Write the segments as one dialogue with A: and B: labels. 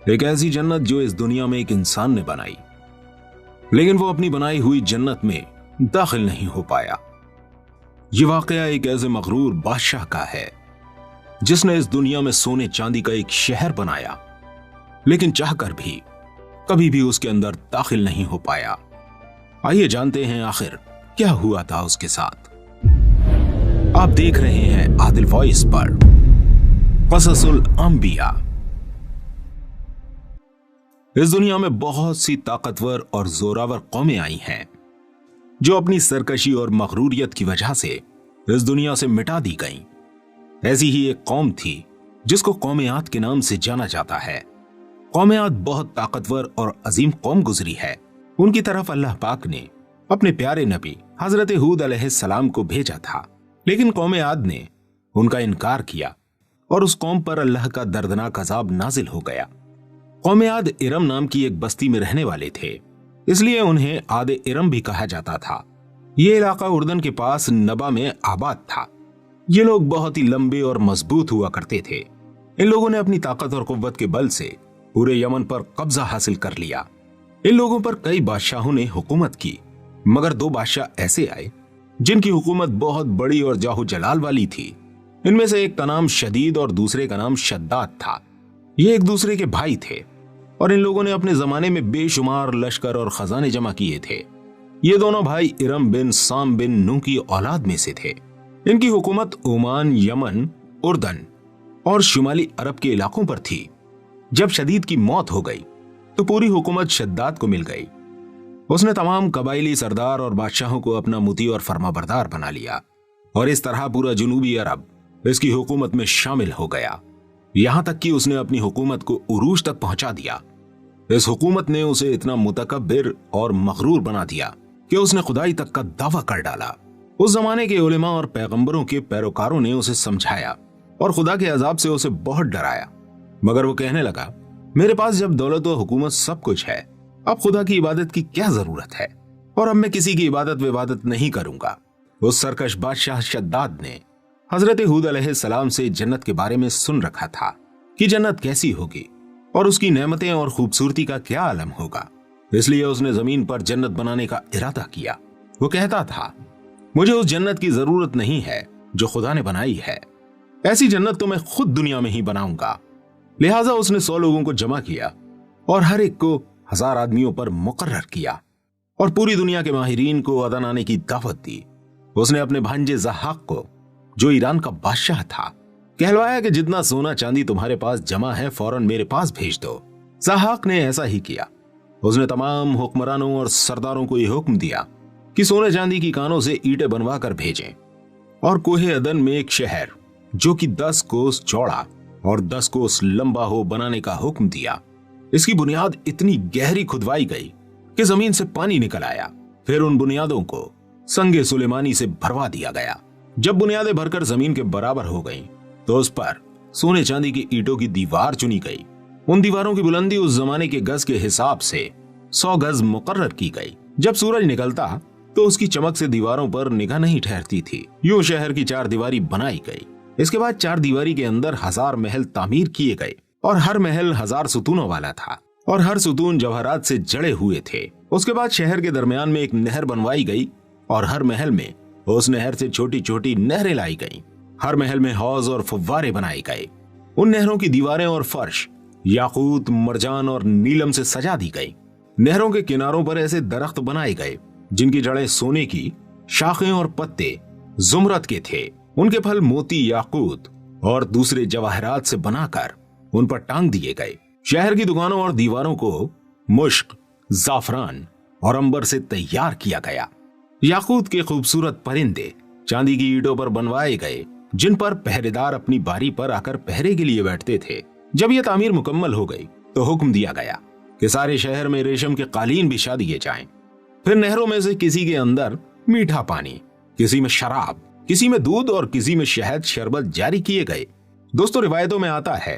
A: एक ऐसी जन्नत जो इस दुनिया में एक इंसान ने बनाई, लेकिन वो अपनी बनाई हुई जन्नत में दाखिल नहीं हो पाया। ये वाकया एक ऐसे मगरूर बादशाह का है जिसने इस दुनिया में सोने चांदी का एक शहर बनाया, लेकिन चाहकर भी कभी भी उसके अंदर दाखिल नहीं हो पाया। आइए जानते हैं आखिर क्या हुआ था उसके साथ। आप देख रहे हैं आदिल वॉइस पर क़ससुल अंबिया। इस दुनिया में बहुत सी ताकतवर और जोरावर कौमें आई हैं जो अपनी सरकशी और मगरूरियत की वजह से इस दुनिया से मिटा दी गईं। ऐसी ही एक कौम थी जिसको कौम आद के नाम से जाना जाता है। कौम आद बहुत ताकतवर और अजीम कौम गुजरी है। उनकी तरफ अल्लाह पाक ने अपने प्यारे नबी हजरत हूद अलैहिस्सलाम को भेजा था, लेकिन कौम आद ने उनका इनकार किया और उस कौम पर अल्लाह का दर्दनाक अजाब नाजिल हो गया। कौम आद इरम नाम की एक बस्ती में रहने वाले थे, इसलिए उन्हें आद इरम भी कहा जाता था। ये इलाका उर्दन के पास नबा में आबाद था। ये लोग बहुत ही लंबे और मजबूत हुआ करते थे। इन लोगों ने अपनी ताकत और कुव्वत के बल से पूरे यमन पर कब्जा हासिल कर लिया। इन लोगों पर कई बादशाहों ने हुकूमत की, मगर दो बादशाह ऐसे आए जिनकी हुकूमत बहुत बड़ी और जाहू जलाल वाली थी। इनमें से एक का नाम शदीद और दूसरे का नाम शद्दाद था। ये एक दूसरे के भाई थे और इन लोगों ने अपने जमाने में बेशुमार लश्कर और खजाने जमा किए थे। ये दोनों भाई इरम बिन साम बिन नूह की औलाद में से थे। इनकी हुकूमत ओमान, यमन, उर्दन और शुमाली अरब के इलाकों पर थी। जब शदीद की मौत हो गई तो पूरी हुकूमत शद्दाद को मिल गई। उसने तमाम कबाइली सरदार और बादशाहों को अपना मुती और फरमाबरदार बना लिया और इस तरह पूरा जुनूबी अरब इसकी हुकूमत में शामिल हो गया। यहां तक कि उसने अपनी हुकूमत को उरूज तक पहुंचा दिया। इस हुकूमत ने उसे इतना मुतकब्बिर और मगरूर बना दिया कि उसने खुदाई तक का दावा कर डाला। उस जमाने के उलेमा और पैगंबरों के पैरोकारों ने उसे समझाया और खुदा के अजाब से उसे बहुत डराया, मगर वो कहने लगा, मेरे पास जब दौलत व हुकूमत सब कुछ है, अब खुदा की इबादत की क्या जरूरत है, और अब मैं किसी की इबादत विबादत नहीं करूंगा। उस सरकश बादशाह शद्दाद ने हजरत हूद अलैहिस्सलाम से जन्नत के बारे में सुन रखा था कि जन्नत कैसी होगी और उसकी नेमतें और खूबसूरती का क्या आलम होगा। इसलिए उसने जमीन पर जन्नत बनाने का इरादा किया। वो कहता था, मुझे उस जन्नत की जरूरत नहीं है जो खुदा ने बनाई है। ऐसी जन्नत तो मैं खुद दुनिया में ही बनाऊंगा। लिहाजा उसने 100 लोगों को जमा किया और हर एक को 1000 आदमियों पर मुकर्रर किया और पूरी दुनिया के माहिरीन को अदन आने की दावत दी। उसने अपने भांजे ज़हाक को, जो ईरान का बादशाह था, कहलवाया कि जितना सोना चांदी तुम्हारे पास जमा है फौरन मेरे पास भेज दो। ज़हाक ने ऐसा ही किया। उसने तमाम हुक्मरानों और सरदारों को यह हुक्म दिया कि सोने चांदी की कानों से ईंटें बनवा कर भेजें और कोहे अदन में एक शहर जो कि 10 कोस चौड़ा और 10 कोस लंबा हो बनाने का हुक्म दिया। इसकी बुनियाद इतनी गहरी खुदवाई गई कि जमीन से पानी निकल आया। फिर उन बुनियादों को संगे सुलेमानी से भरवा दिया गया। जब बुनियादें भरकर जमीन के बराबर हो गईं, तो उस पर सोने चांदी की ईंटों की दीवार चुनी गई। उन दीवारों की बुलंदी उस जमाने के गज के हिसाब से 100 गज मुकर्रर की गई। जब सूरज निकलता तो उसकी चमक से दीवारों पर निगाह नहीं ठहरती थी। यूं शहर की 4 दीवारी बनाई गई। इसके बाद 4 दीवारी के अंदर 1000 महल तामीर किए गए और हर महल 1000 सुतूनों वाला था और हर सुतून जवाहरात से जड़े हुए थे। उसके बाद शहर के दरमियान में एक नहर बनवाई गई और हर महल में उस नहर से छोटी छोटी नहरें लाई गईं। हर महल में हौज और फव्वारे बनाए गए। उन नहरों की दीवारें और फर्श याकूत, मरजान और नीलम से सजा दी गई। नहरों के किनारों पर ऐसे दरख्त बनाए गए जिनकी जड़ें सोने की, शाखें और पत्ते जुमरत के थे। उनके फल मोती, याकूत और दूसरे जवाहरात से बनाकर उन पर टांग दिए गए। शहर की दुकानों और दीवारों को मुश्क, जाफरान और अंबर से तैयार किया गया। याकूत के खूबसूरत परिंदे चांदी की ईंटों पर बनवाए गए जिन पर पहरेदार अपनी बारी पर आकर पहरे के लिए बैठते थे। जब यह तामीर मुकम्मल हो गई तो हुक्म दिया गया कि सारे शहर में रेशम के कालीन बिछा दिए जाएं। फिर नहरों में से किसी के अंदर मीठा पानी, किसी में शराब, किसी में दूध और किसी में शहद शरबत जारी किए गए। दोस्तों, रिवायतों में आता है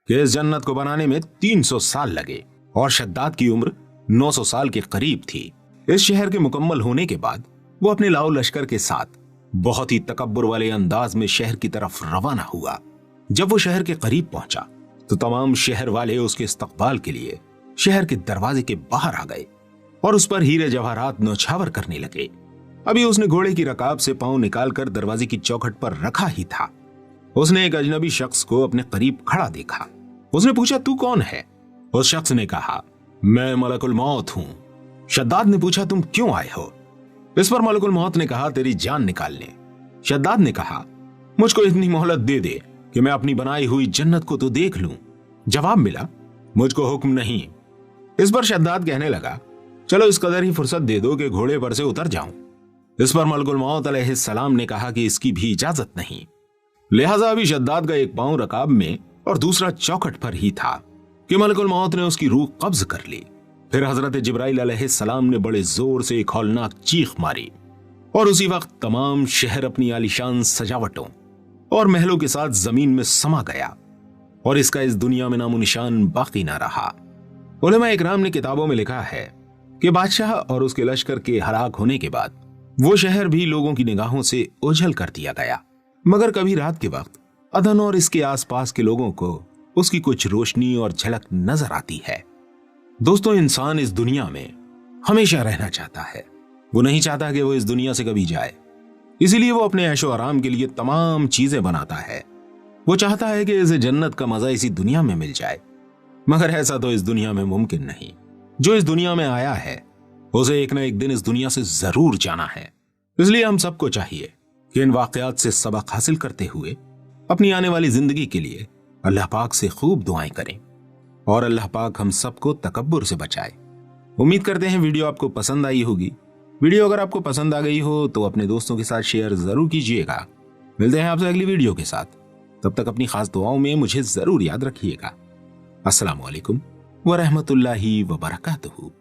A: कि इस जन्नत को बनाने में 300 साल लगे और शद्दाद की उम्र 900 साल के करीब थी। इस शहर के मुकम्मल होने के बाद वो अपने लाओ लश्कर के साथ बहुत ही तकब्बुर वाले अंदाज में शहर की तरफ रवाना हुआ। जब वो शहर के करीब पहुंचा तो तमाम शहर वाले उसके इस्तकबाल के लिए शहर के दरवाजे के बाहर आ गए और उस पर हीरे जवाहरात नौछावर करने लगे। अभी उसने घोड़े की रकाब से पांव निकालकर दरवाजे की चौखट पर रखा ही था, उसने एक अजनबी शख्स को अपने करीब खड़ा देखा। उसने पूछा, तू कौन है? उस शख्स ने कहा, मैं मलकुल मौत हूं। शद्दाद ने पूछा, तुम क्यों आए हो? इस पर मलकुल मौत ने कहा, तेरी जान निकालने। शद्दाद ने कहा, मुझको इतनी मोहलत दे दे कि मैं अपनी बनाई हुई जन्नत को तो देख लूं। जवाब मिला, मुझको हुक्म नहीं। इस पर शद्दाद कहने लगा, चलो इस कदर ही फुर्सत दे दो कि घोड़े पर से उतर जाऊं। इस पर मलकुल मौत अलैहिस्सलाम ने कहा कि इसकी भी इजाजत नहीं। लिहाजा अभी शद्दाद का एक पांव रकाब में और दूसरा चौखट पर ही था कि मलकुल मौत ने उसकी रूह कब्ज कर ली। फिर हजरत जिब्राइल अलैहिस्सलाम ने बड़े जोर से एक हौलनाक चीख मारी और उसी वक्त तमाम शहर अपनी आलीशान सजावटों और महलों के साथ जमीन में समा गया और इसका इस दुनिया में नामो निशान बाकी ना रहा। उलमा इकराम ने किताबों में लिखा है कि बादशाह और उसके लश्कर के हलाक होने के बाद वो शहर भी लोगों की निगाहों से ओझल कर दिया गया, मगर कभी रात के वक्त अदन और इसके आसपास के लोगों को उसकी कुछ रोशनी और झलक नजर आती है। दोस्तों, इंसान इस दुनिया में हमेशा रहना चाहता है, वो नहीं चाहता कि वो इस दुनिया से कभी जाए। इसीलिए वो अपने ऐशो आराम के लिए तमाम चीजें बनाता है। वो चाहता है कि इसे जन्नत का मजा इसी दुनिया में मिल जाए, मगर ऐसा तो इस दुनिया में मुमकिन नहीं। जो इस दुनिया में आया है उसे एक ना एक दिन इस दुनिया से जरूर जाना है। इसलिए हम सबको चाहिए कि इन वाकयात से सबक हासिल करते हुए अपनी आने वाली जिंदगी के लिए अल्लाह पाक से खूब दुआएं करें और अल्लाह पाक हम सबको तकब्बुर से बचाए। उम्मीद करते हैं वीडियो आपको पसंद आई होगी। वीडियो अगर आपको पसंद आ गई हो तो अपने दोस्तों के साथ शेयर जरूर कीजिएगा। मिलते हैं आपसे अगली वीडियो के साथ, तब तक अपनी खास दुआओं में मुझे जरूर याद रखिएगा। अस्सलामु अलैकुम व रहमतुल्लाहि व बरकातुहू।